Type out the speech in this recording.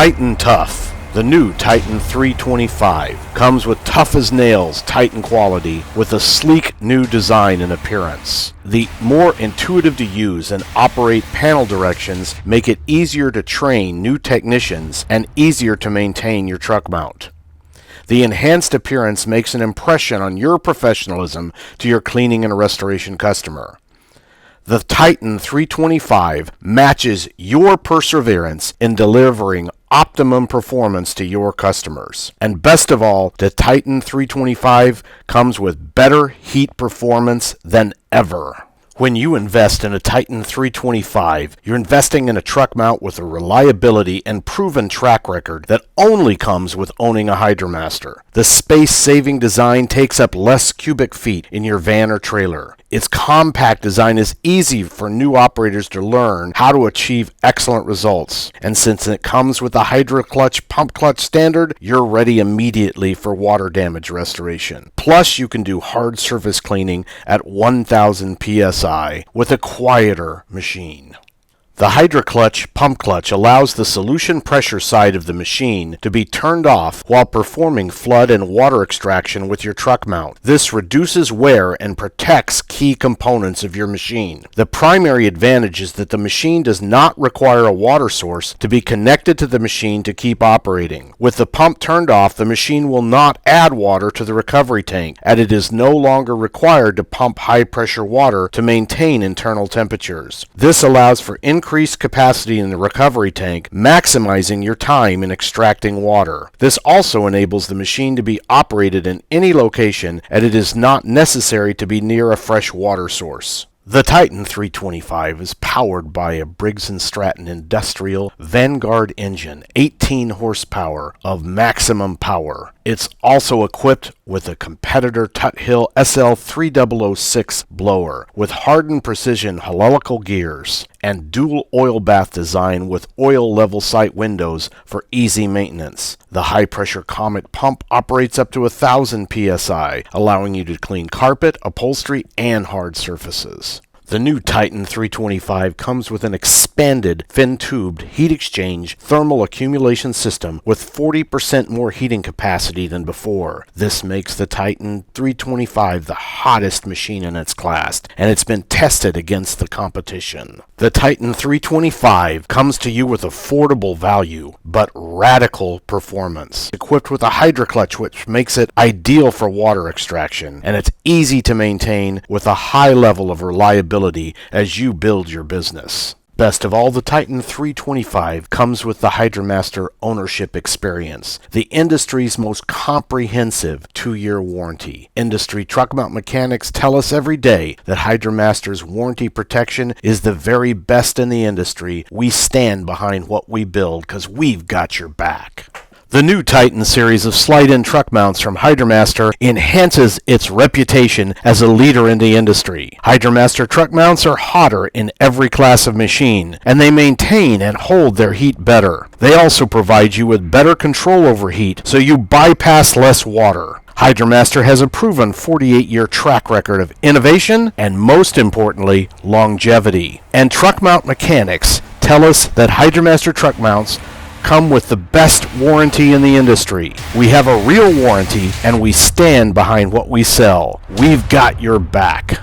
Titan Tough. The new Titan 325 comes with tough as nails Titan quality with a sleek new design and appearance. The more intuitive to use and operate panel directions make it easier to train new technicians and easier to maintain your truck mount. The enhanced appearance makes an impression on your professionalism to your cleaning and restoration customer. The Titan 325 matches your perseverance in delivering optimum performance to your customers. And best of all, the Titan 325 comes with better heat performance than ever. When you invest in a Titan 325, you're investing in a truck mount with a reliability and proven track record that only comes with owning a HydroMaster. The space-saving design takes up less cubic feet in your van or trailer. Its compact design is easy for new operators to learn how to achieve excellent results. And since it comes with a Hydro Clutch pump clutch standard, you're ready immediately for water damage restoration. Plus, you can do hard surface cleaning at 1000 psi with a quieter machine. The Hydro Clutch pump clutch allows the solution pressure side of the machine to be turned off while performing flood and water extraction with your truck mount. This reduces wear and protects key components of your machine. The primary advantage is that the machine does not require a water source to be connected to the machine to keep operating. With the pump turned off, the machine will not add water to the recovery tank, and it is no longer required to pump high pressure water to maintain internal temperatures. This allows for increased capacity in the recovery tank, maximizing your time in extracting water. This also enables the machine to be operated in any location, and it is not necessary to be near a fresh water source. The Titan 325 is powered by a Briggs & Stratton Industrial Vanguard engine, 18 horsepower of maximum power. It's also equipped with a competitor Tuthill SL3006 blower with hardened precision helical gears and dual oil bath design with oil level sight windows for easy maintenance. The high-pressure Comet pump operates up to 1000 psi, allowing you to clean carpet, upholstery, and hard surfaces. The new Titan 325 comes with an expanded fin-tubed heat exchange thermal accumulation system with 40% more heating capacity than before. This makes the Titan 325 the hottest machine in its class, and it's been tested against the competition. The Titan 325 comes to you with affordable value, but radical performance. Equipped with a Hydro Clutch, which makes it ideal for water extraction, and it's easy to maintain with a high level of reliability as you build your business. Best of all, the Titan 325 comes with the HydroMaster ownership experience, the industry's most comprehensive 2-year warranty. Industry truck mount mechanics tell us every day that HydroMaster's warranty protection is the very best in the industry. We stand behind what we build because we've got your back. The new Titan series of slide-in truck mounts from HydroMaster enhances its reputation as a leader in the industry. HydroMaster truck mounts are hotter in every class of machine, and they maintain and hold their heat better. They also provide you with better control over heat, so you bypass less water. HydroMaster has a proven 48-year track record of innovation and, most importantly, longevity. And truck mount mechanics tell us that HydroMaster truck mounts come with the best warranty in the industry. We have a real warranty, and we stand behind what we sell. We've got your back.